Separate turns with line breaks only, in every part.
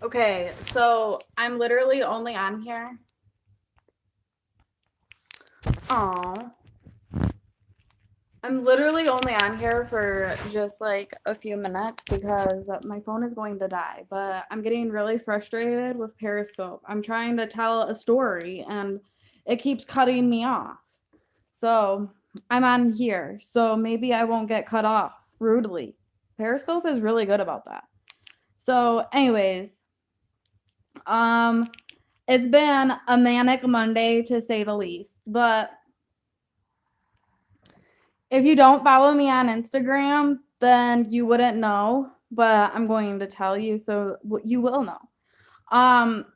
Okay, so I'm literally only on here. Oh, I'm literally only on here for just like a few minutes because my phone is going to die. But I'm getting really frustrated with Periscope. I'm trying to tell a story and it keeps cutting me off. So I'm on here. So maybe I won't get cut off rudely. Periscope is really good about that. So, anyways, um, it's been a manic Monday to say the least. But if you don't follow me on Instagram, then you wouldn't know. But I'm going to tell you so you will know. Um,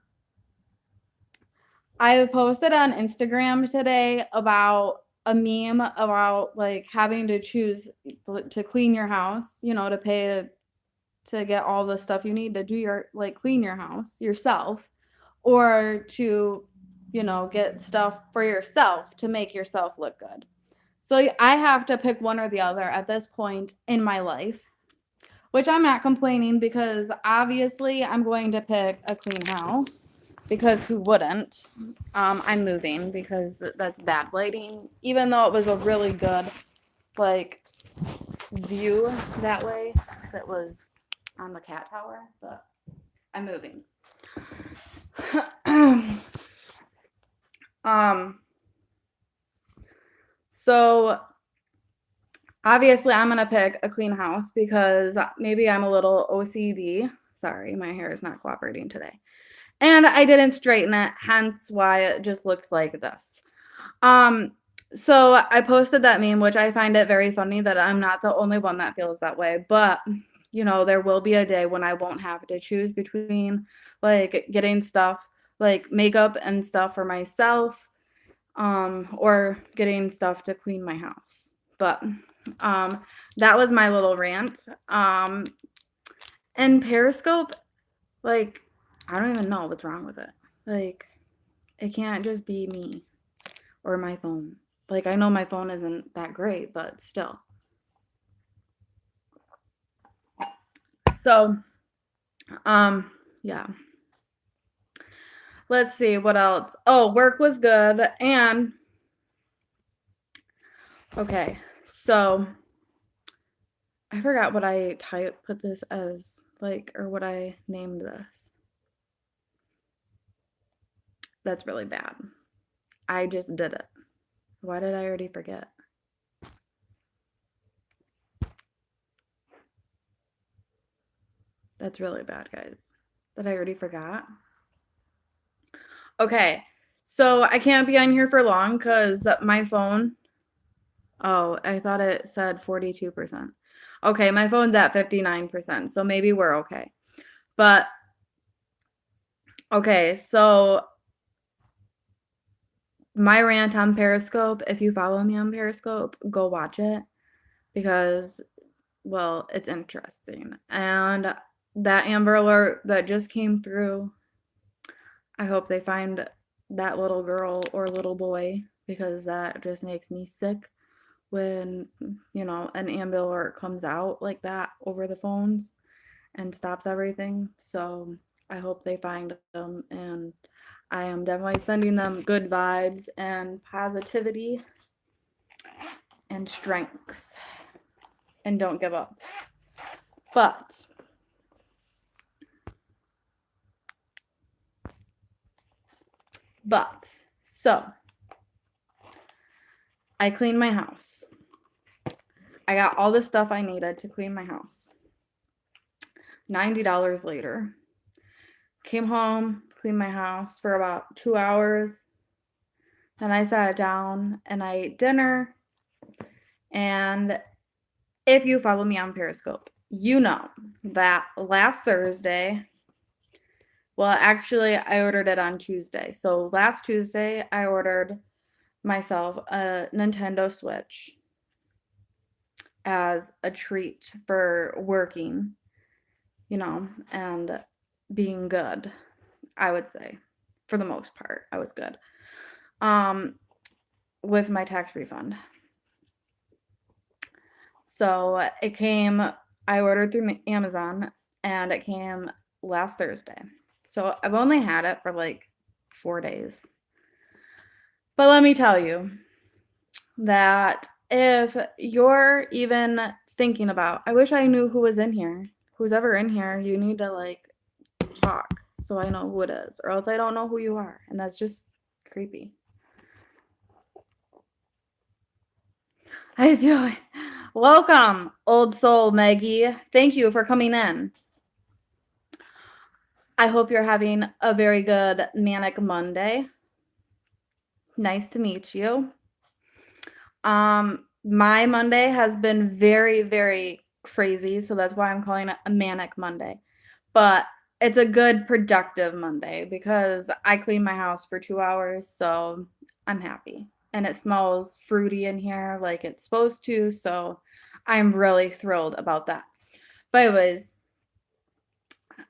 I posted on Instagram today about a meme about like having to choose to clean your house, to pay to get all the stuff you need to do your like clean your house yourself or to get stuff for yourself to make yourself look good. So I have to pick one or the other at this point in my life, which I'm not complaining because obviously I'm going to pick a clean house because who wouldn't? I'm moving because that's bad lighting, even though it was a really good like view that way. That was on the cat tower, but I'm moving. um, so obviously I'm gonna pick a clean house because maybe I'm a little OCD. Sorry, my hair is not cooperating today. And I didn't straighten it, hence why it just looks like this. Um, so I posted that meme, which I find it very funny that I'm not the only one that feels that way. But there will be a day when I won't have to choose between like getting stuff like makeup and stuff for myself, or getting stuff to clean my house. But that was my little rant. And Periscope, like, I don't even know what's wrong with it. Like, it can't just be me or my phone. Like, I know my phone isn't that great, but still. So, yeah. Let's see what else. Oh, work was good. And, okay. So, I forgot what I put this as, like, or what I named this. That's really bad. I just did it. Why did I already forget? That's really bad, guys. That I already forgot. Okay. So I can't be on here for long because my phone. Oh, I thought it said 42%. Okay, my phone's at 59%, so maybe we're okay. But okay, so my rant on Periscope, if you follow me on Periscope, go watch it because, well, it's interesting. And that Amber Alert that just came through, I hope they find that little girl or little boy because that just makes me sick when, an Amber Alert comes out like that over the phones and stops everything. So I hope they find them, and I am definitely sending them good vibes and positivity and strength. And don't give up. But so I cleaned my house. I got all the stuff I needed to clean my house. $90 later. Came home, cleaned my house for about 2 hours. Then I sat down and I ate dinner. And if you follow me on Periscope, you know that last Thursday, well, actually, I ordered it on Tuesday. So last Tuesday, I ordered myself a Nintendo Switch as a treat for working, and being good, I would say. For the most part, I was good. Um, with my tax refund. So it came, I ordered through Amazon and it came last Thursday. So I've only had it for like 4 days. But let me tell you that if you're even thinking about, I wish I knew who was in here. Who's ever in here, you need to like talk so I know who it is, or else I don't know who you are. And that's just creepy. How you doing? Welcome, old soul Maggie. Thank you for coming in. I hope you're having a very good Manic Monday. Nice to meet you. My Monday has been very, very crazy, so that's why I'm calling it a Manic Monday. But it's a good, productive Monday because I cleaned my house for 2 hours, so I'm happy. And it smells fruity in here like it's supposed to, so I'm really thrilled about that. But anyways,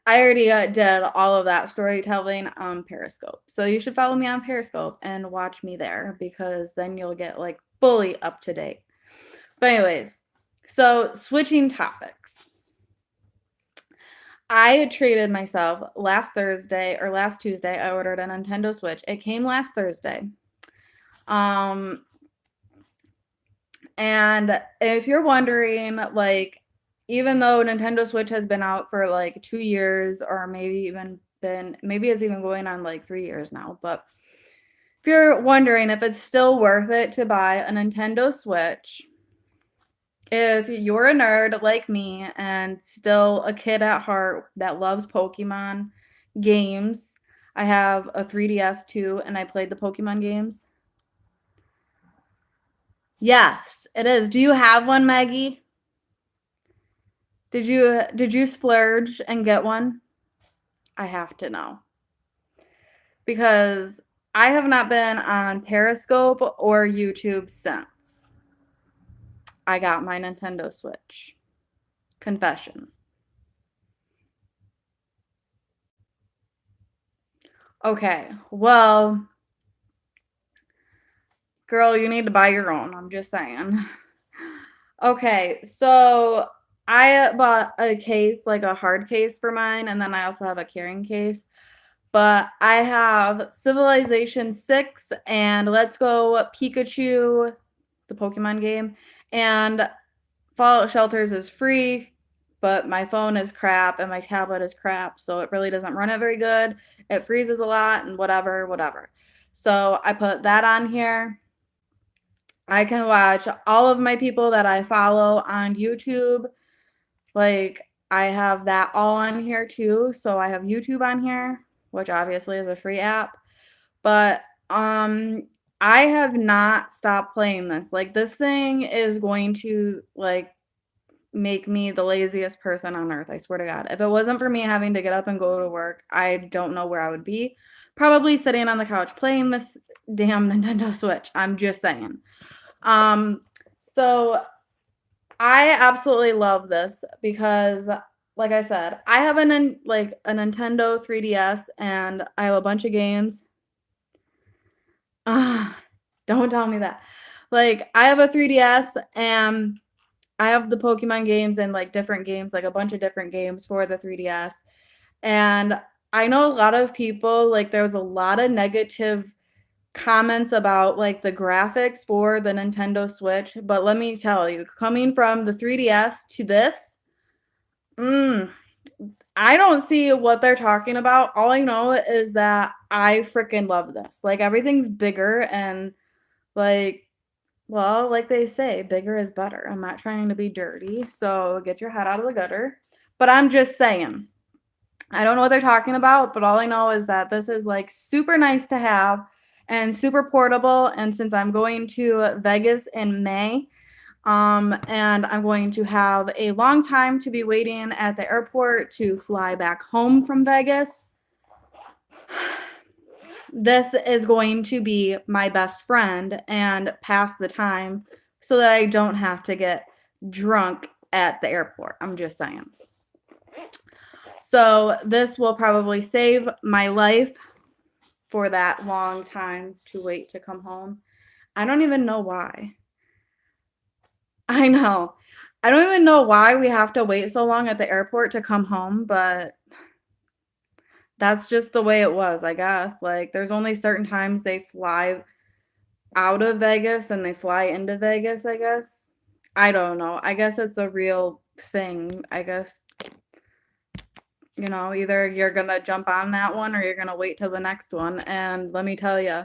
I already did all of that storytelling on Periscope. So you should follow me on Periscope and watch me there because then you'll get like fully up to date. But anyways, so switching topics. I had treated myself last Thursday or last Tuesday. I ordered a Nintendo Switch. It came last Thursday. And if you're wondering, like, even though Nintendo Switch has been out for like 2 years, or maybe it's even going on like 3 years now, but if you're wondering if it's still worth it to buy a Nintendo Switch, if you're a nerd like me and still a kid at heart that loves Pokemon games, I have a 3DS too, and I played the Pokemon games. Yes, it is. Do you have one, Maggie? Did you splurge and get one? I have to know. Because I have not been on Periscope or YouTube since I got my Nintendo Switch. Confession. Okay, well, girl, you need to buy your own. I'm just saying. Okay, so I bought a case, like a hard case for mine, and then I also have a carrying case. But I have Civilization 6 and Let's Go Pikachu, the Pokemon game, and Fallout Shelters is free, but my phone is crap and my tablet is crap, so it really doesn't run it very good. It freezes a lot and whatever. So I put that on here. I can watch all of my people that I follow on YouTube. Like, I have that all on here too. So I have YouTube on here, which obviously is a free app. But I have not stopped playing this. Like, this thing is going to like make me the laziest person on earth, I swear to God. If it wasn't for me having to get up and go to work, I don't know where I would be. Probably sitting on the couch playing this damn Nintendo Switch. I'm just saying. So I absolutely love this because, like I said, I have a Nintendo 3DS and I have a bunch of games. Don't tell me that. Like, I have a 3DS and I have the Pokemon games and like different games, like a bunch of different games for the 3DS. And I know a lot of people, like, there was a lot of negative comments about like the graphics for the Nintendo Switch, but let me tell you, coming from the 3DS to this, I don't see what they're talking about. All I know is that I freaking love this. Like, everything's bigger and like, well, like they say, bigger is better. I'm not trying to be dirty, so get your head out of the gutter. But I'm just saying, I don't know what they're talking about, but all I know is that this is like super nice to have and super portable. And since I'm going to Vegas in May, and I'm going to have a long time to be waiting at the airport to fly back home from Vegas, this is going to be my best friend and pass the time so that I don't have to get drunk at the airport. I'm just saying. So this will probably save my life for that long time to wait to come home. I don't even know why. I know. I don't even know why we have to wait so long at the airport to come home, but That's just the way it was, I guess. Like, there's only certain times they fly out of Vegas and they fly into Vegas, I guess. I don't know. I guess it's a real thing. I guess, either you're gonna jump on that one or you're gonna wait till the next one. And let me tell you,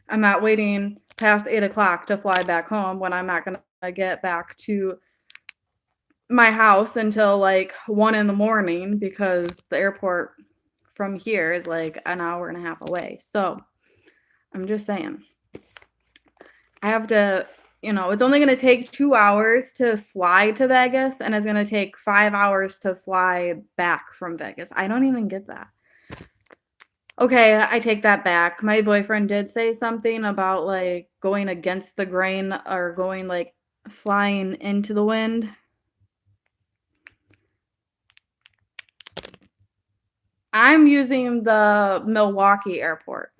I'm not waiting past 8 o'clock to fly back home when I'm not gonna get back to my house until like 1 in the morning because the airport from here is like an hour and a half away. So I'm just saying. I have to, it's only going to take 2 hours to fly to Vegas and it's going to take 5 hours to fly back from Vegas. I don't even get that. Okay, I take that back. My boyfriend did say something about like going against the grain or going like flying into the wind. I'm using the Milwaukee airport.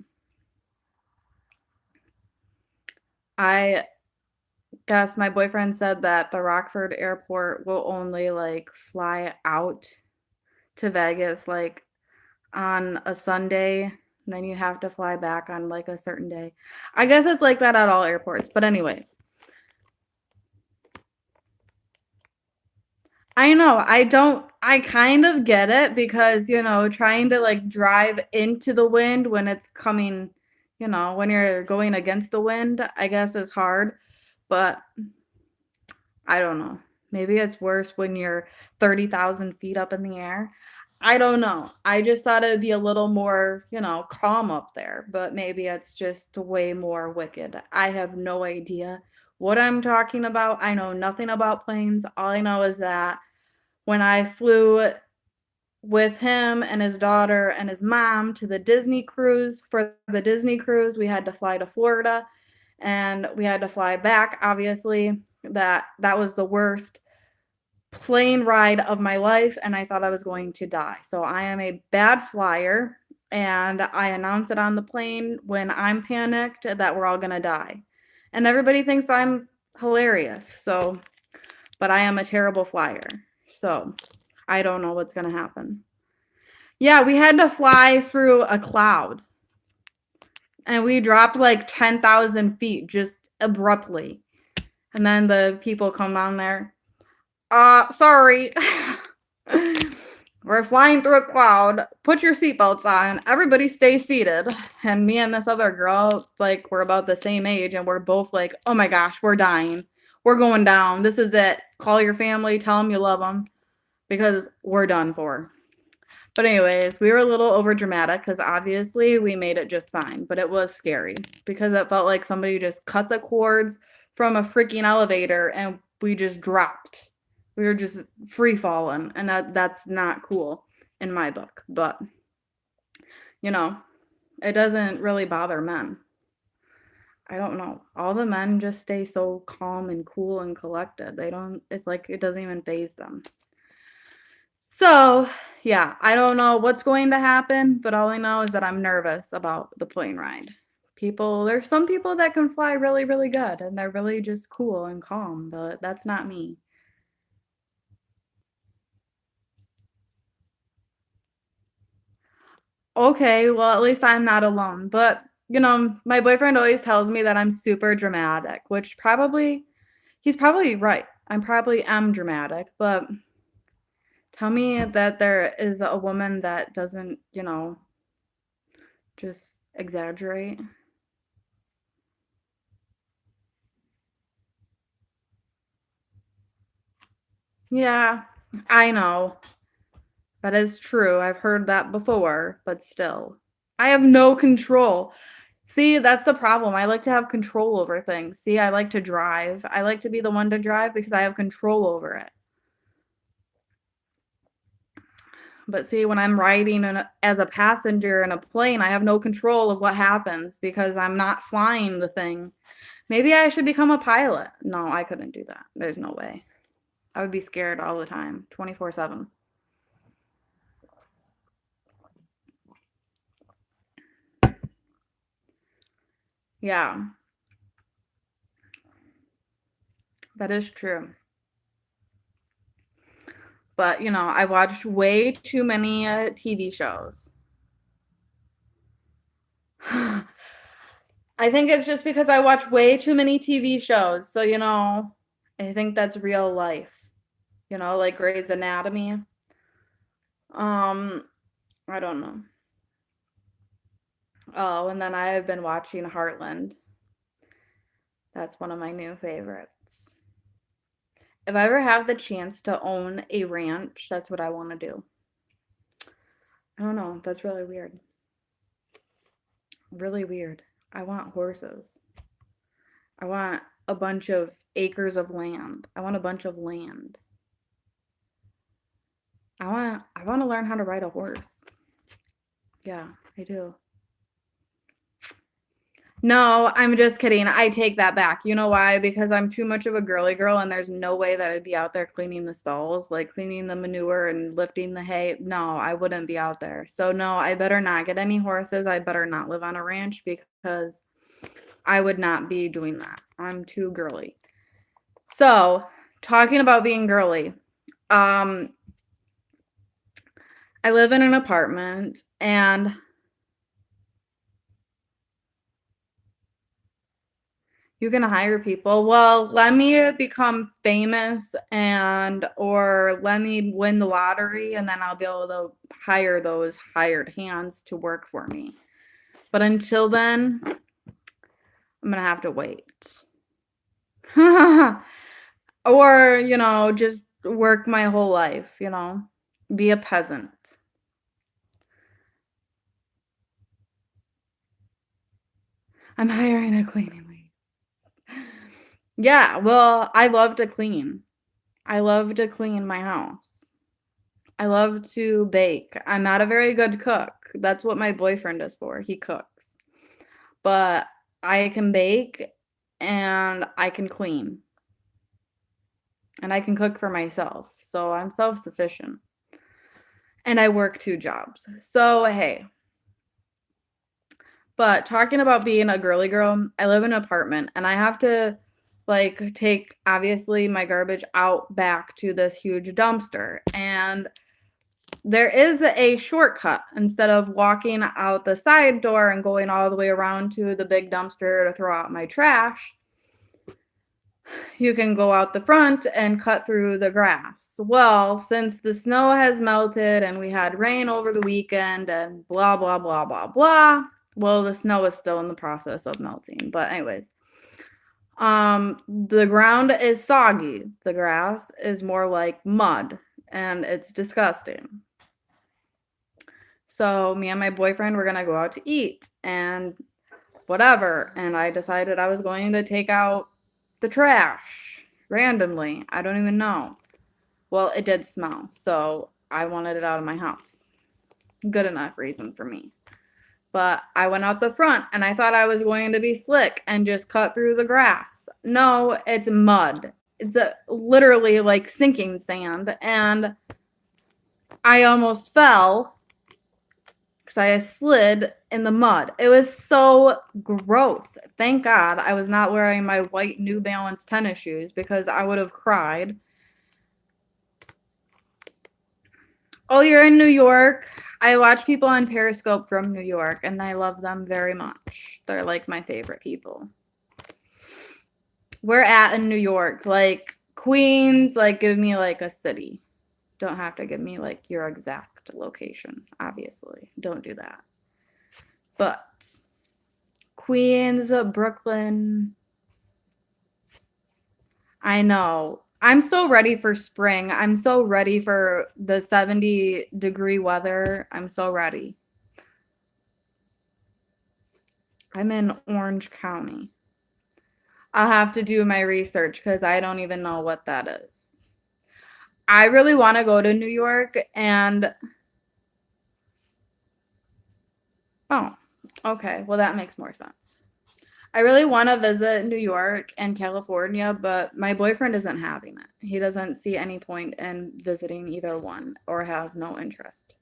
I guess my boyfriend said that the Rockford airport will only like fly out to Vegas like on a Sunday, and then you have to fly back on like a certain day. I guess it's like that at all airports, but anyways. I know, I kind of get it because, trying to like drive into the wind when it's coming, when you're going against the wind, I guess is hard, but I don't know. Maybe it's worse when you're 30,000 feet up in the air. I don't know. I just thought it would be a little more, calm up there, but maybe it's just way more wicked. I have no idea what I'm talking about. I know nothing about planes. All I know is that when I flew with him and his daughter and his mom to the Disney cruise, for the Disney cruise, we had to fly to Florida and we had to fly back, obviously. That was the worst plane ride of my life and I thought I was going to die. So I am a bad flyer and I announce it on the plane when I'm panicked that we're all going to die. And everybody thinks I'm hilarious. So, but I am a terrible flyer. So, I don't know what's going to happen. Yeah, we had to fly through a cloud. And we dropped like 10,000 feet just abruptly. And then the people come down there. Sorry. We're flying through a cloud. Put your seatbelts on. Everybody stay seated. And me and this other girl, like, we're about the same age, and we're both like, oh my gosh, we're dying. We're going down. This is it. Call your family. Tell them you love them because we're done for. But anyways, we were a little over dramatic because obviously we made it just fine. But it was scary because it felt like somebody just cut the cords from a freaking elevator and we just dropped. We were just free falling, and that's not cool in my book. But it doesn't really bother men. I don't know. All the men just stay so calm and cool and collected. It's like it doesn't even faze them. So, yeah, I don't know what's going to happen, but all I know is that I'm nervous about the plane ride. There's some people that can fly really, really good and they're really just cool and calm, but that's not me. Okay, well, at least I'm not alone. But, my boyfriend always tells me that I'm super dramatic, which he's probably right. I probably am dramatic, but tell me that there is a woman that doesn't, just exaggerate. Yeah, I know. That is true. I've heard that before, but still. I have no control. See, that's the problem. I like to have control over things. See, I like to drive. I like to be the one to drive because I have control over it. But see, when I'm riding as a passenger in a plane, I have no control of what happens because I'm not flying the thing. Maybe I should become a pilot. No, I couldn't do that. There's no way. I would be scared all the time, 24/7. Yeah, that is true. But, I watched way too many TV shows. I think it's just because I watch way too many TV shows. So, I think that's real life. Like Grey's Anatomy. Um, I don't know. Oh, and then I have been watching Heartland. That's one of my new favorites. If I ever have the chance to own a ranch, that's what I want to do. I don't know. That's really weird. Really weird. I want horses. I want a bunch of acres of land. I want a bunch of land. I want to learn how to ride a horse. Yeah, I do. No, I'm just kidding. I take that back. You know why? Because I'm too much of a girly girl and there's no way that I'd be out there cleaning the stalls, like cleaning the manure and lifting the hay. No, I wouldn't be out there. So no, I better not get any horses. I better not live on a ranch because I would not be doing that. I'm too girly. So, talking about being girly, I live in an apartment and you can hire people. Well, let me become famous or let me win the lottery and then I'll be able to hire those hired hands to work for me. But until then, I'm going to have to wait. Or, just work my whole life, be a peasant. I'm hiring a cleaning lady. Yeah, well, I love to clean. I love to clean my house. I love to bake. I'm not a very good cook. That's what my boyfriend is for. He cooks. But I can bake and I can clean. And I can cook for myself. So I'm self-sufficient. And I work 2 jobs. So, hey. But talking about being a girly girl, I live in an apartment and I have to take obviously my garbage out back to this huge dumpster. And there is a shortcut instead of walking out the side door and going all the way around to the big dumpster to throw out my trash. You can go out the front and cut through the grass. Well, since the snow has melted and we had rain over the weekend and blah, blah, blah, blah, blah. Well, the snow is still in the process of melting. But anyways, the ground is soggy. The grass is more like mud and it's disgusting. So me and my boyfriend were going to go out to eat and whatever. And I decided I was going to take out the trash randomly. I don't even know. Well, it did smell. So I wanted it out of my house. Good enough reason for me. But I went out the front and I thought I was going to be slick and just cut through the grass. No, it's mud. It's literally like sinking sand. And I almost fell because I slid in the mud. It was so gross. Thank God I was not wearing my white New Balance tennis shoes because I would have cried. Oh, you're in New York? I watch people on Periscope from New York, and I love them very much. They're like my favorite people. We're in New York, Queens, give me a city. Don't have to give me your exact location, obviously. Don't do that. But Queens, Brooklyn. I know. I'm so ready for spring. I'm so ready for the 70-degree weather. I'm so ready. I'm in Orange County. I'll have to do my research because I don't even know what that is. I really want to go to New York and... Oh, okay. Well, that makes more sense. I really want to visit New York and California, but my boyfriend isn't having it. He doesn't see any point in visiting either one or has no interest.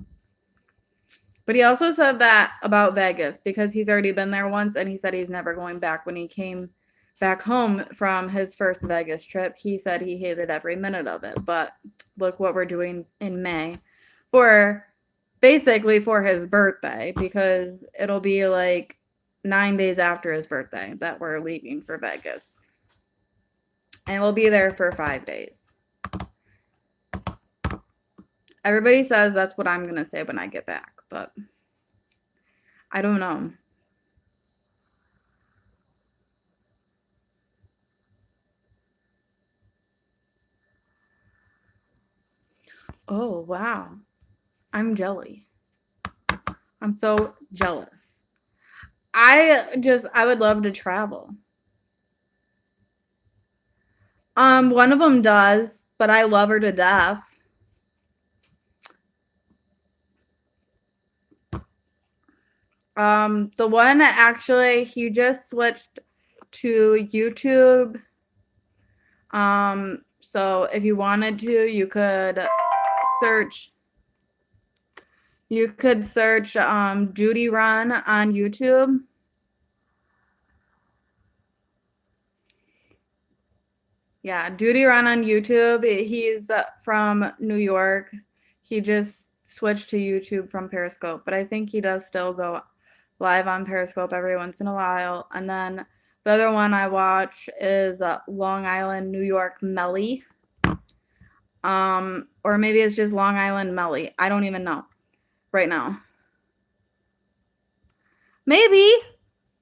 But he also said that about Vegas because he's already been there once and he said he's never going back. When he came back home from his first Vegas trip, he said he hated every minute of it. But look what we're doing in May basically for his birthday, because it'll be 9 days after his birthday that we're leaving for Vegas. And we'll be there for 5 days. Everybody says that's what I'm going to say when I get back, but I don't know. Oh, wow. I'm jelly. I'm so jealous. I would love to travel. One of them does, but I love her to death. The one actually, he just switched to YouTube. So if you wanted to, you could search Judy Run on YouTube. Yeah, Judy Run on YouTube. He's from New York. He just switched to YouTube from Periscope, but I think he does still go live on Periscope every once in a while. And then the other one I watch is Long Island, New York Melly. Or maybe it's just Long Island Melly. I don't even know right now. Maybe.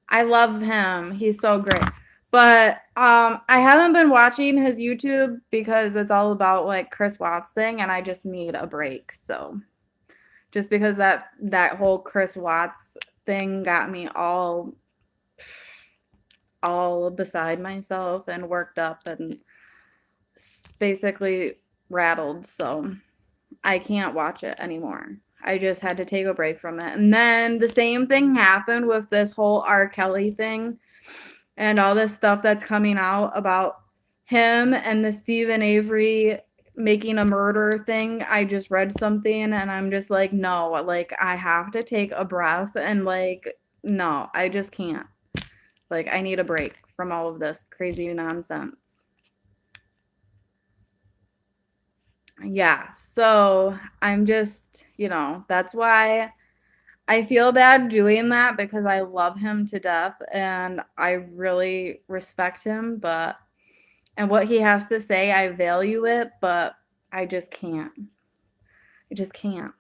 I love him. He's so great. But I haven't been watching his YouTube because it's all about like Chris Watts thing, and I just need a break. So just because that whole Chris Watts thing got me all beside myself and worked up and basically rattled. So I can't watch it anymore. I just had to take a break from it. And then the same thing happened with this whole R. Kelly thing and all this stuff that's coming out about him and the Stephen Avery making a murder thing. I just read something and I'm just like, no, like I have to take a breath and like, no, I just can't. Like I need a break from all of this crazy nonsense. Yeah, so I'm just, that's why I feel bad doing that because I love him to death and I really respect him, and what he has to say, I value it, but I just can't. I just can't.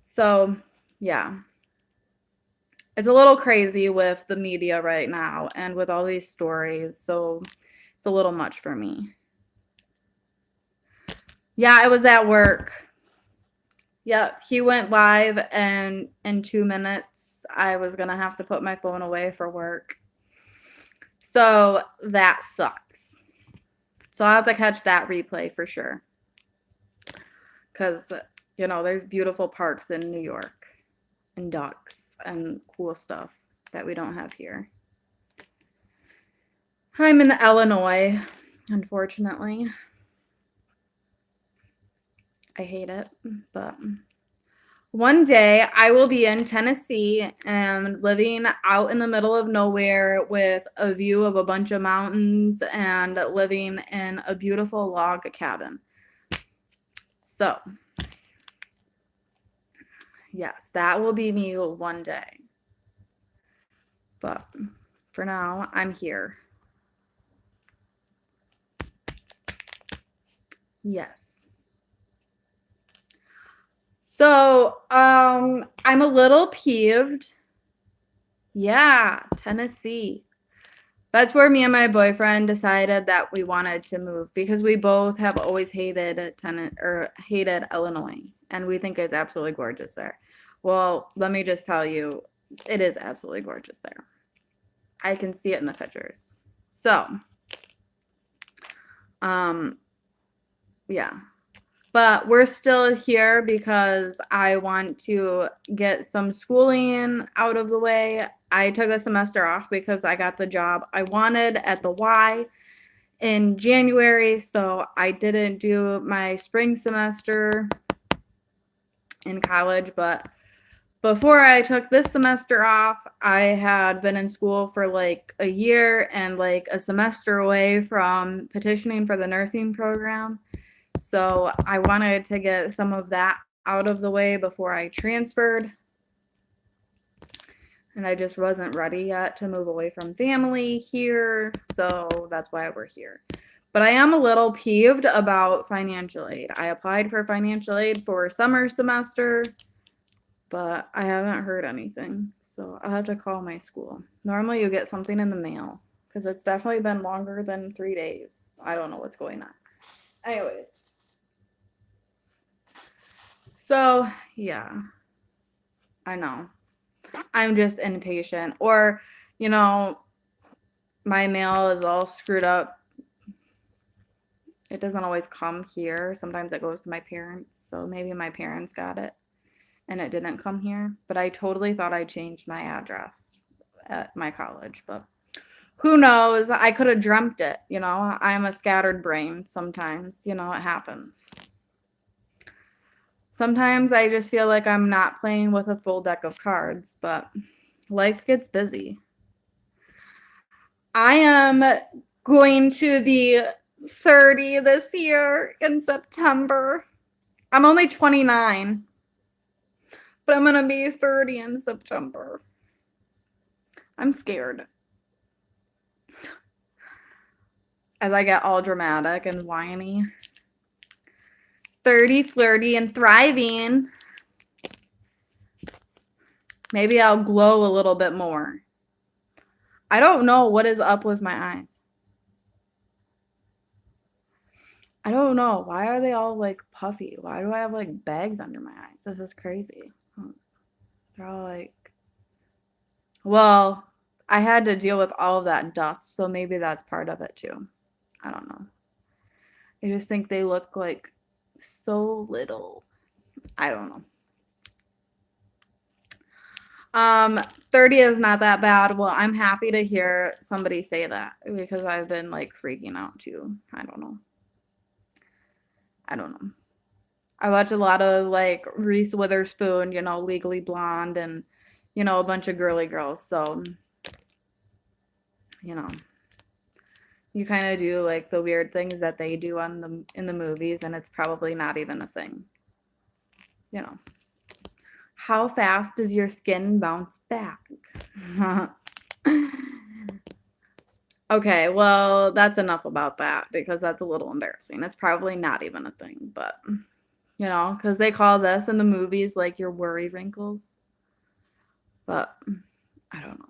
So, yeah. It's a little crazy with the media right now and with all these stories, so it's a little much for me. Yeah, it was at work. Yep, he went live and in 2 minutes I was going to have to put my phone away for work. So that sucks. So I'll have to catch that replay for sure. Because, there's beautiful parks in New York and ducks and cool stuff that we don't have here. I'm in Illinois, unfortunately. I hate it, but one day I will be in Tennessee and living out in the middle of nowhere with a view of a bunch of mountains and living in a beautiful log cabin. So, yes, that will be me one day. But for now, I'm here. Yes. So, I'm a little peeved. Yeah, Tennessee. That's where me and my boyfriend decided that we wanted to move because we both have always hated Illinois, and we think it's absolutely gorgeous there. Well, let me just tell you, it is absolutely gorgeous there. I can see it in the pictures. So, yeah. But we're still here because I want to get some schooling out of the way. I took a semester off because I got the job I wanted at the Y in January, so I didn't do my spring semester in college. But before I took this semester off, I had been in school for like a year and like a semester away from petitioning for the nursing program. So I wanted to get some of that out of the way before I transferred. And I just wasn't ready yet to move away from family here. So that's why we're here. But I am a little peeved about financial aid. I applied for financial aid for summer semester, but I haven't heard anything. So I'll have to call my school. Normally you get something in the mail because it's definitely been longer than 3 days. I don't know what's going on. Anyways. So, yeah. I know. I'm just impatient. Or, you know, my mail is all screwed up. It doesn't always come here. Sometimes it goes to my parents. So maybe my parents got it and it didn't come here. But I totally thought I changed my address at my college. But who knows? I could have dreamt it. You know, I'm a scattered brain sometimes. You know, it happens. Sometimes I just feel like I'm not playing with a full deck of cards, but life gets busy. I am going to be 30 this year in September. I'm only 29, but I'm going to be 30 in September. I'm scared. As I get all dramatic and whiny. 30, flirty, and thriving. Maybe I'll glow a little bit more. I don't know what is up with my eyes. I don't know. Why are they all like puffy? Why do I have like bags under my eyes? This is crazy. They're all like, well, I had to deal with all of that dust, so maybe that's part of it too. I don't know. I just think they look like so little. I don't know. 30 is not that bad. Well, I'm happy to hear somebody say that because I've been like freaking out too. I don't know. I watch a lot of like Reese Witherspoon, you know, Legally Blonde, and you know, a bunch of girly girls. So, you know, you kind of do like the weird things that they do in the movies, and it's probably not even a thing. You know, how fast does your skin bounce back? Okay, well, that's enough about that because that's a little embarrassing. It's probably not even a thing, but you know, because they call this in the movies like your worry wrinkles. But I don't know.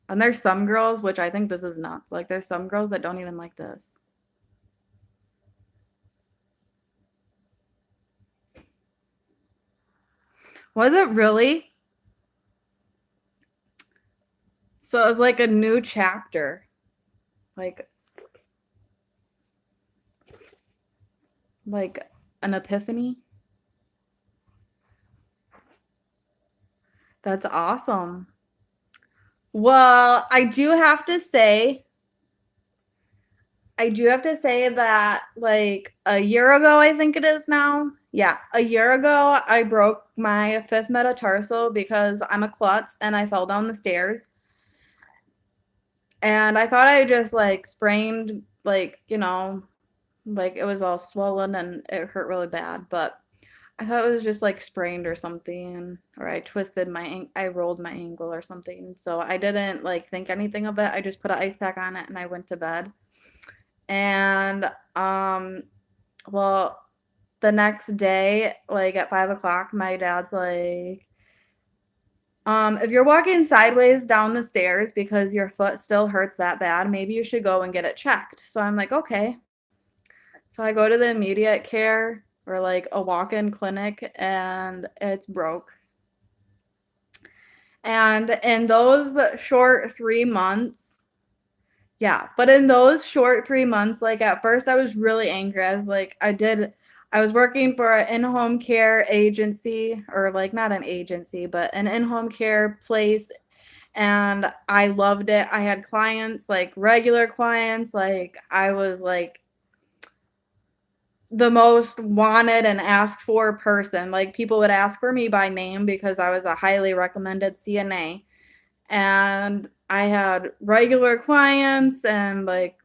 And there's some girls, which I think this is nuts. Like, there's some girls that don't even like this. Was it really? So it was like a new chapter. Like an epiphany. That's awesome. Well, I do have to say that like a year ago, I think it is now. Yeah, a year ago, I broke my fifth metatarsal because I'm a klutz and I fell down the stairs. And I thought I just like sprained, like, you know, like it was all swollen and it hurt really bad. But I thought it was just like sprained or something, or I rolled my ankle or something. So I didn't like think anything of it. I just put an ice pack on it and I went to bed. And well, the next day, like at 5 o'clock, my dad's like, if you're walking sideways down the stairs because your foot still hurts that bad, maybe you should go and get it checked. So I'm like, okay. So I go to the immediate care or like a walk-in clinic and it's broke. And in those short 3 months, yeah, but in those short 3 months, like at first I was really angry. I was working for an in-home care agency, or like not an agency, but an in-home care place. And I loved it. I had clients, like regular clients, like I was like the most wanted and asked for person. Like people would ask for me by name because I was a highly recommended CNA. And I had regular clients and like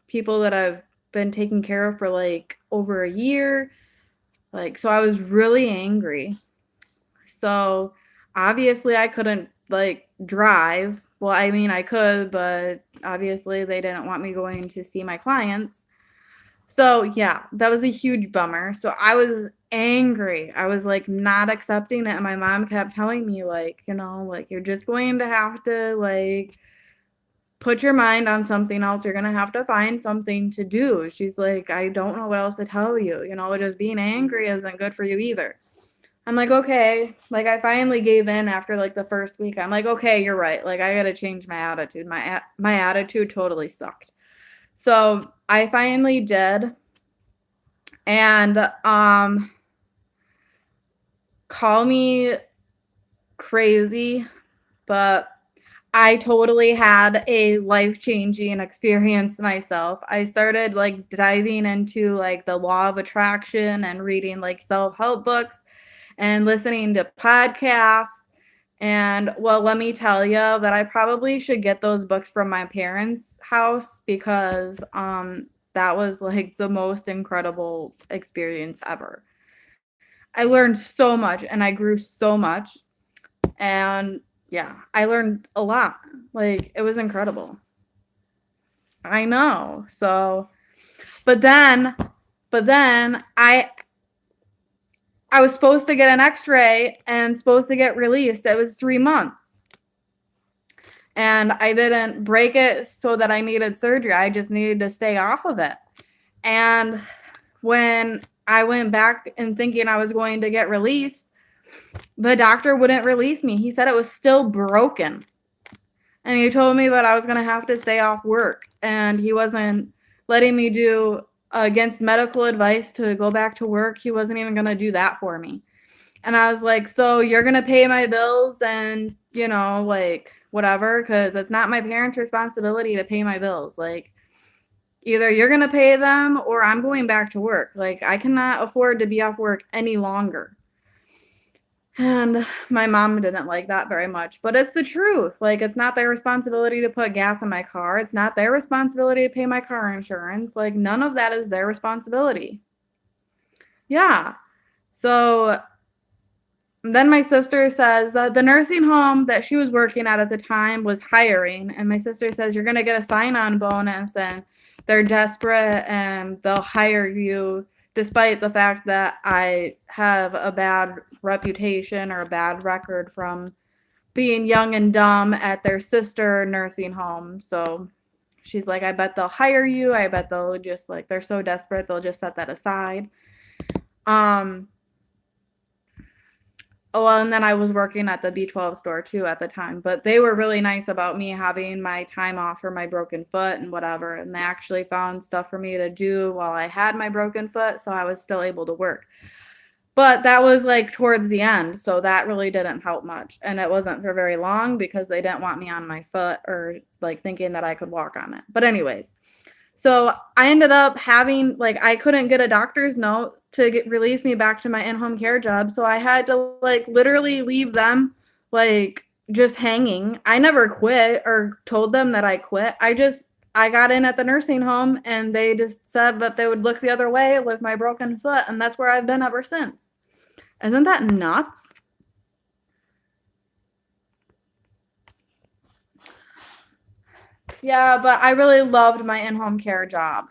people that I've been taking care of for like over a year. Like, so I was really angry. So obviously I couldn't like drive. Well, I mean, I could, but obviously they didn't want me going to see my clients. So yeah, that was a huge bummer. So I was angry. I was like not accepting it. And my mom kept telling me, like, you know, like you're just going to have to like put your mind on something else. You're gonna have to find something to do. She's like, I don't know what else to tell you. You know, just being angry isn't good for you either. I'm like, okay. Like, I finally gave in after like the first week. I'm like, okay, you're right. Like, I gotta change my attitude. My attitude totally sucked. So I finally did, and call me crazy, but I totally had a life-changing experience myself. I started like diving into like the law of attraction and reading like self-help books and listening to podcasts. And well, let me tell you that I probably should get those books from my parents' house because that was like the most incredible experience ever. I learned so much and I grew so much. And yeah, I learned a lot. Like, it was incredible. I know. So, but then, but then I was supposed to get an x-ray and supposed to get released. It was 3 months. And I didn't break it so that I needed surgery. I just needed to stay off of it. And when I went back and thinking I was going to get released, the doctor wouldn't release me. He said it was still broken. And he told me that I was going to have to stay off work. And he wasn't letting me do against medical advice to go back to work. He wasn't even going to do that for me. And I was like, so you're going to pay my bills and, you know, like whatever, because it's not my parents' responsibility to pay my bills. Like, either you're going to pay them or I'm going back to work. Like, I cannot afford to be off work any longer. And my mom didn't like that very much, but it's the truth. Like, it's not their responsibility to put gas in my car. It's not their responsibility to pay my car insurance. Like, none of that is their responsibility. Yeah. So then my sister says the nursing home that she was working at the time was hiring. And my sister says, you're going to get a sign on bonus and they're desperate and they'll hire you despite the fact that I have a bad reputation or a bad record from being young and dumb at their sister nursing home. So she's like, I bet they'll hire you. I bet they'll just like, they're so desperate, they'll just set that aside. Oh, well, and then I was working at the B12 store too at the time, but they were really nice about me having my time off for my broken foot and whatever. And they actually found stuff for me to do while I had my broken foot, so I was still able to work. But that was like towards the end, so that really didn't help much. And it wasn't for very long because they didn't want me on my foot or like thinking that I could walk on it. But anyways, so I ended up having like I couldn't get a doctor's note to release me back to my in-home care job, so I had to like literally leave them like just hanging. I never quit or told them that I quit. I got in at the nursing home and they just said that they would look the other way with my broken foot, and that's where I've been ever since. Isn't that nuts? Yeah, but I really loved my in-home care job.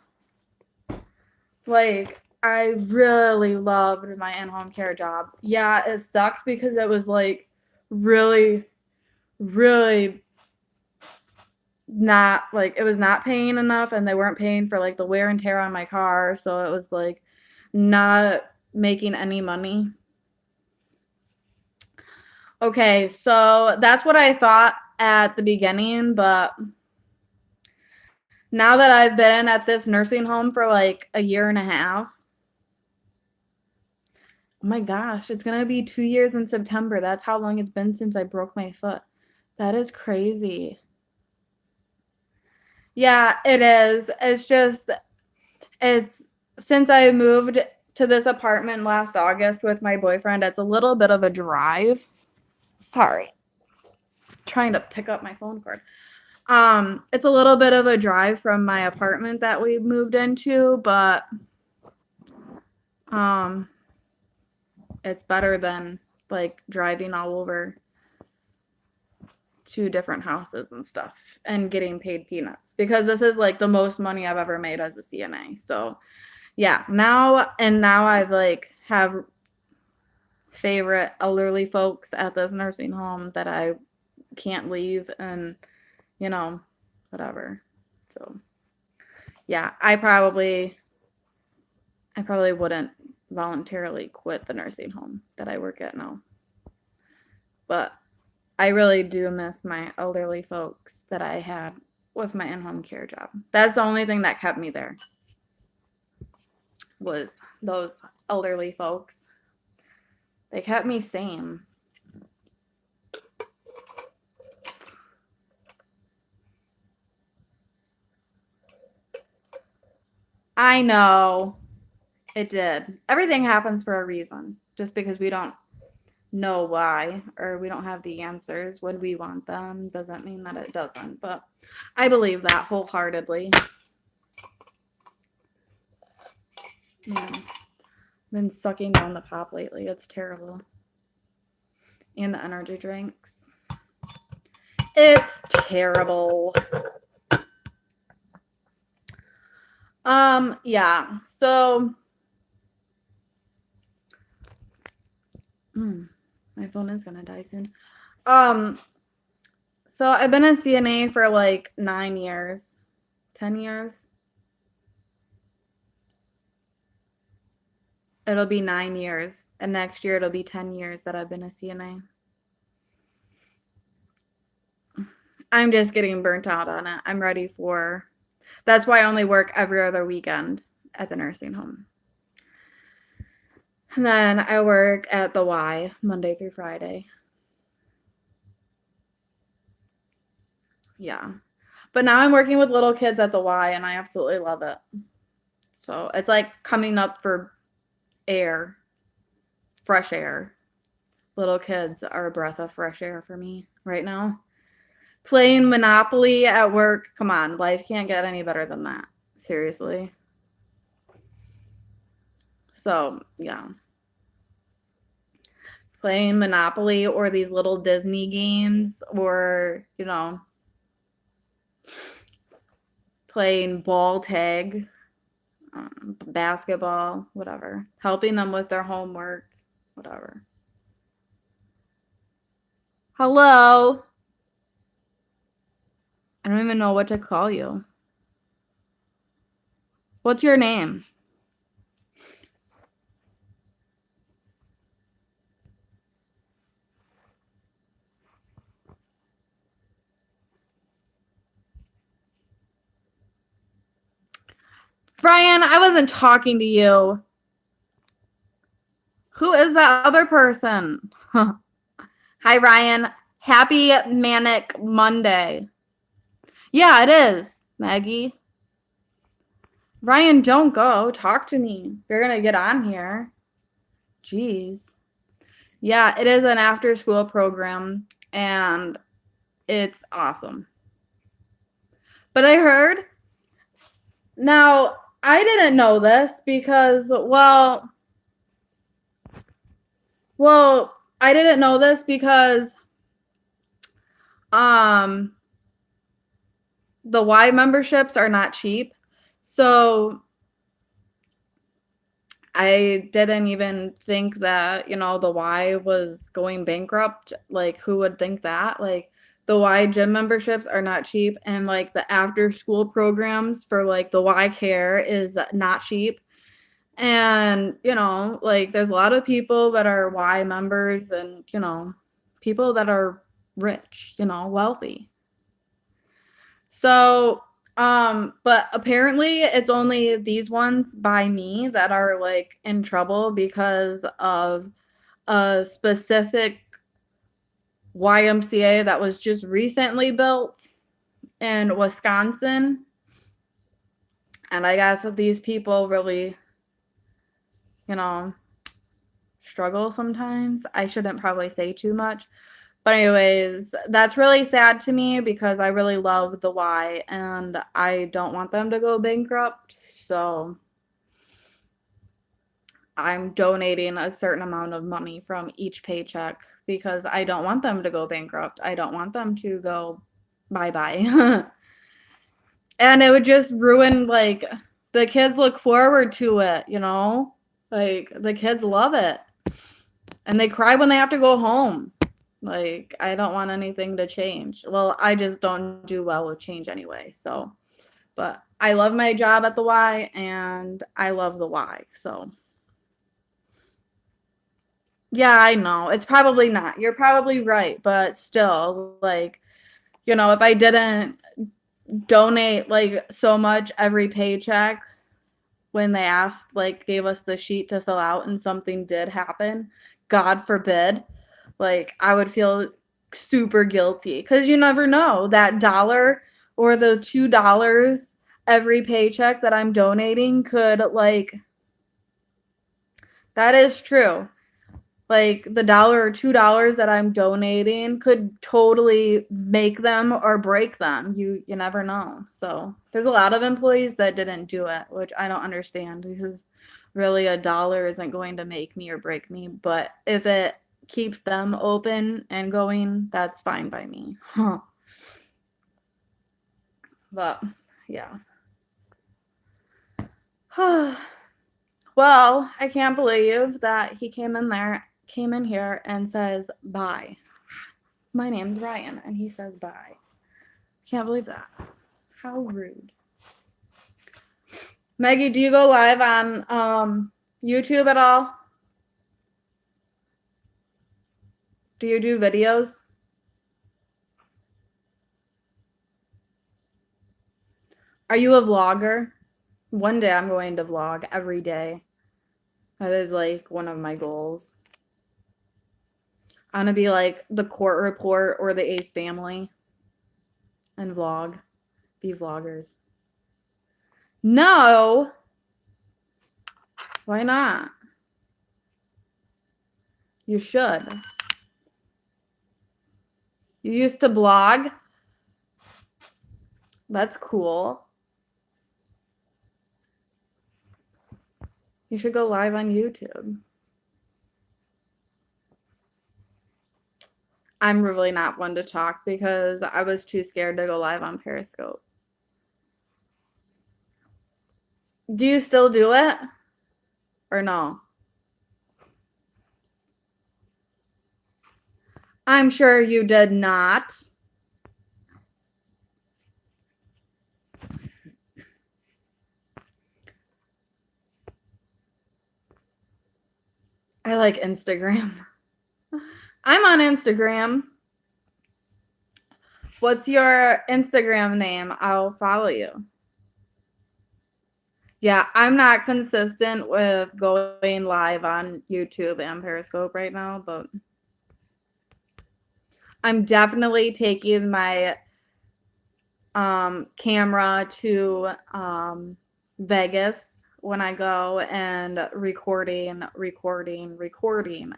Like, I really loved my in-home care job. Yeah, it sucked because it was like really, really not like it was not paying enough and they weren't paying for like the wear and tear on my car. So it was like not making any money. Okay, so that's what I thought at the beginning, but now that I've been at this nursing home for like a year and a half, oh my gosh, it's gonna be 2 years in September. That's how long it's been since I broke my foot. That is crazy. Yeah, it is. It's since I moved to this apartment last August with my boyfriend, it's a little bit of a drive. Sorry, trying to pick up my phone cord. It's a little bit of a drive from my apartment that we moved into, but it's better than like driving all over to different houses and stuff and getting paid peanuts, because this is like the most money I've ever made as a CNA. So yeah, now I've like have favorite elderly folks at this nursing home that I can't leave, and you know, whatever. So yeah, I probably wouldn't voluntarily quit the nursing home that I work at now. But I really do miss my elderly folks that I had with my in-home care job. That's the only thing that kept me there, was those elderly folks. They kept me sane. I know. It did. Everything happens for a reason. Just because we don't know why, or we don't have the answers when we want them, doesn't mean that it doesn't. But I believe that wholeheartedly. Yeah. Been sucking down the pop lately. It's terrible. And the energy drinks. It's terrible. Yeah. So my phone is gonna die soon. So I've been a CNA for like 9 years. 10 years. It'll be 9 years. And next year it'll be 10 years that I've been a CNA. I'm just getting burnt out on it. I'm ready for... That's why I only work every other weekend at the nursing home. And then I work at the Y Monday through Friday. Yeah. But now I'm working with little kids at the Y, and I absolutely love it. So it's like coming up for air, fresh air. Little kids are a breath of fresh air for me right now. Playing Monopoly at work. Come on, life can't get any better than that. Seriously. So, yeah. Playing Monopoly or these little Disney games, or, you know, playing ball tag, basketball, whatever. Helping them with their homework, whatever. Hello? I don't even know what to call you. What's your name? Brian, I wasn't talking to you. Who is that other person? Hi, Ryan. Happy Manic Monday. Yeah, it is, Maggie. Ryan, don't go. Talk to me. You're going to get on here. Jeez. Yeah, it is an after-school program, and it's awesome. But I heard... Now, I didn't know this because, well, I didn't know this because the Y memberships are not cheap. So I didn't even think that, you know, the Y was going bankrupt. Like, who would think that? Like, the Y gym memberships are not cheap, and like the after school programs for like the Y care is not cheap. And, you know, like there's a lot of people that are Y members, and, you know, people that are rich, you know, wealthy. So, but apparently it's only these ones by me that are like in trouble because of a specific YMCA that was just recently built in Wisconsin. And I guess that these people really, you know, struggle sometimes. I shouldn't probably say too much. But anyways, that's really sad to me because I really love the Y and I don't want them to go bankrupt. So I'm donating a certain amount of money from each paycheck because I don't want them to go bankrupt. I don't want them to go bye-bye. And it would just ruin, like, the kids look forward to it, you know? Like, the kids love it. And they cry when they have to go home. Like, I don't want anything to change. Well, I just don't do well with change anyway. So, but I love my job at the Y and I love the Y. So, yeah, I know. It's probably not. You're probably right. But still, like, you know, if I didn't donate like so much every paycheck when they asked, like, gave us the sheet to fill out and something did happen, God forbid, like, I would feel super guilty because you never know that dollar or the $2 every paycheck that I'm donating could, like, that is true. Like, the dollar or $2 that I'm donating could totally make them or break them. You never know. So there's a lot of employees that didn't do it, which I don't understand because really a dollar isn't going to make me or break me. But if it keeps them open and going, that's fine by me. Huh. But yeah. Well, I can't believe that he came in here and says bye. My name's Ryan, and he says bye. Can't believe that. How rude. Maggie, do you go live on YouTube at all? Do you do videos? Are you a vlogger? One day I'm going to vlog every day. That is like one of my goals. I want to be like the Court Report or the Ace Family and vlog. Be vloggers. No. Why not? You should. You used to blog? That's cool. You should go live on YouTube. I'm really not one to talk because I was too scared to go live on Periscope. Do you still do it? Or no? I'm sure you did not. I like Instagram. I'm on Instagram. What's your Instagram name? I'll follow you. Yeah, I'm not consistent with going live on YouTube and Periscope right now, but I'm definitely taking my camera to Vegas when I go and recording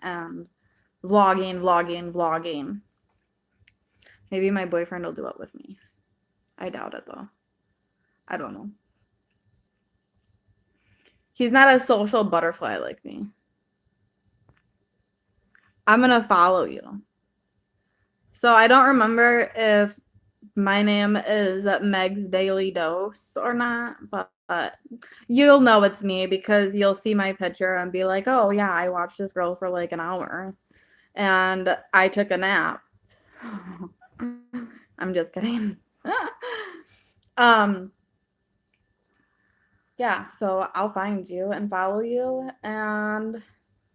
and vlogging. Maybe my boyfriend will do it with me. I doubt it though. I don't know. He's not a social butterfly like me. I'm gonna follow you. So I don't remember if my name is Meg's Daily Dose or not, but you'll know it's me because you'll see my picture and be like, oh yeah, I watched this girl for like an hour and I took a nap. I'm just kidding. Yeah, so I'll find you and follow you and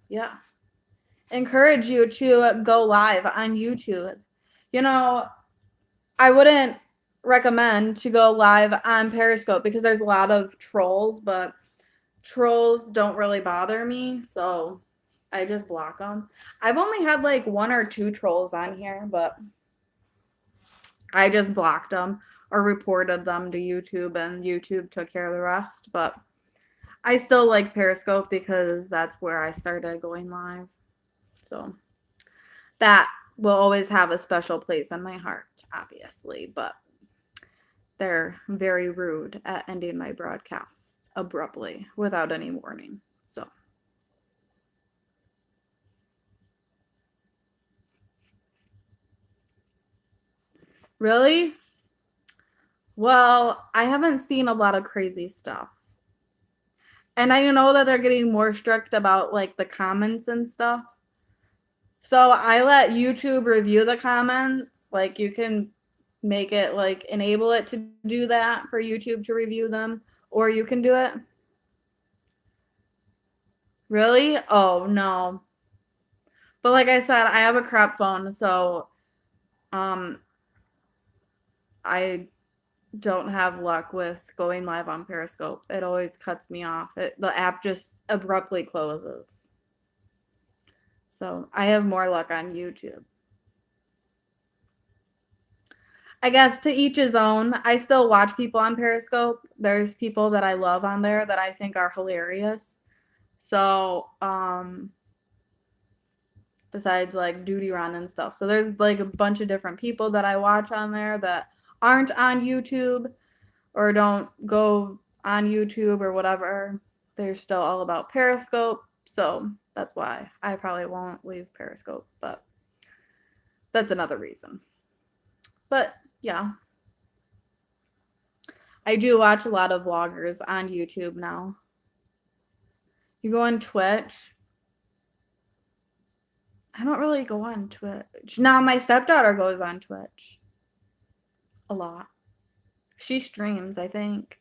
yeah, encourage you to go live on YouTube. You know, I wouldn't recommend to go live on Periscope because there's a lot of trolls, but trolls don't really bother me, so I just block them. I've only had like 1 or 2 trolls on here, but I just blocked them or reported them to YouTube and YouTube took care of the rest, but I still like Periscope because that's where I started going live. So that will always have a special place in my heart, obviously, but they're very rude at ending my broadcast abruptly without any warning. So Really? Well, I haven't seen a lot of crazy stuff. And I know that they're getting more strict about like the comments and stuff. So I let YouTube review the comments. Like you can make it like enable it to do that for YouTube to review them, or you can do it. Really? Oh no. But like I said, I have a crap phone, so um I don't have luck with going live on Periscope. It always cuts me off. The app just abruptly closes. So I have more luck on YouTube. I guess to each his own. I still watch people on Periscope. There's people that I love on there that I think are hilarious. So, besides like Duty Run and stuff. So there's like a bunch of different people that I watch on there that aren't on YouTube or don't go on YouTube or whatever. They're still all about Periscope. So that's why I probably won't leave Periscope, but that's another reason. But yeah, I do watch a lot of vloggers on YouTube now. You go on Twitch. I don't really go on Twitch. Now my stepdaughter goes on Twitch a lot. She streams, I think.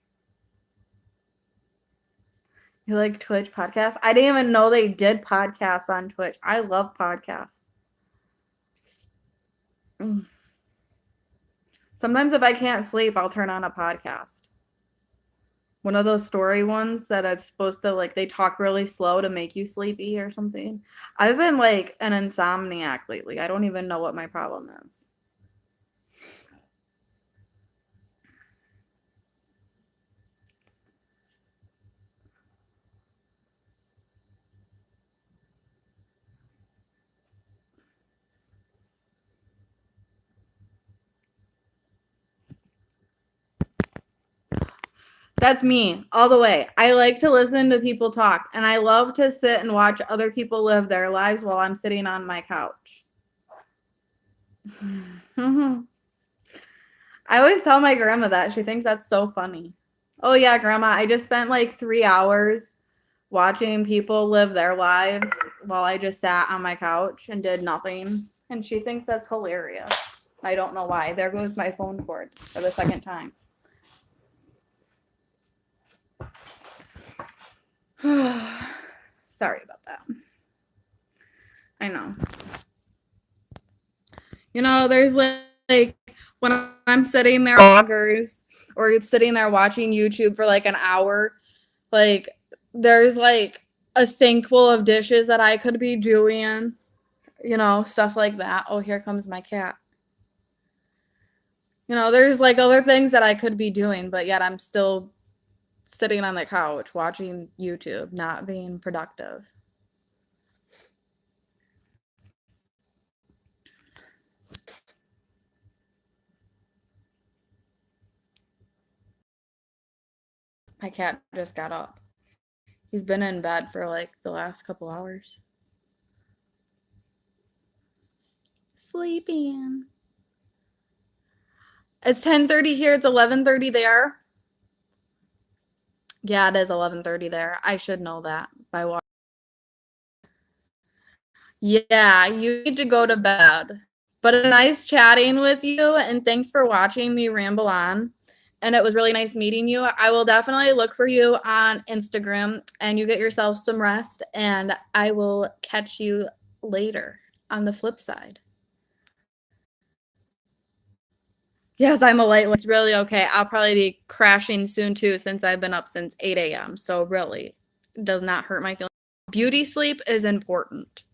You like Twitch podcasts? I didn't even know they did podcasts on Twitch. I love podcasts. Sometimes if I can't sleep, I'll turn on a podcast. One of those story ones that it's supposed to like they talk really slow to make you sleepy or something. I've been like an insomniac lately. I don't even know what my problem is. That's me all the way. I like to listen to people talk, and I love to sit and watch other people live their lives while I'm sitting on my couch. I always tell my grandma that. She thinks that's so funny. Oh, yeah, grandma, I just spent like 3 hours watching people live their lives while I just sat on my couch and did nothing. And she thinks that's hilarious. I don't know why. There goes my phone cord for the second time. Sorry about that. I know. You know, there's like when I'm sitting there vloggers or sitting there watching YouTube for like an hour, like there's like a sink full of dishes that I could be doing, you know, stuff like that. Oh, here comes my cat. You know, there's like other things that I could be doing, but yet I'm still sitting on the couch watching YouTube, not being productive. My cat just got up. He's been in bed for like the last couple hours. Sleeping. It's 10:30 here. It's 11:30 there. Yeah, it is 11:30 there. I should know that by watching. Yeah, you need to go to bed. But it's nice chatting with you, and thanks for watching me ramble on. And it was really nice meeting you. I will definitely look for you on Instagram, and you get yourself some rest, and I will catch you later on the flip side. Yes, I'm a light one. It's really okay. I'll probably be crashing soon too, since I've been up since 8 a.m. So really, it does not hurt my feelings. Beauty sleep is important.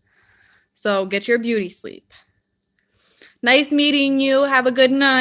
So get your beauty sleep. Nice meeting you. Have a good night.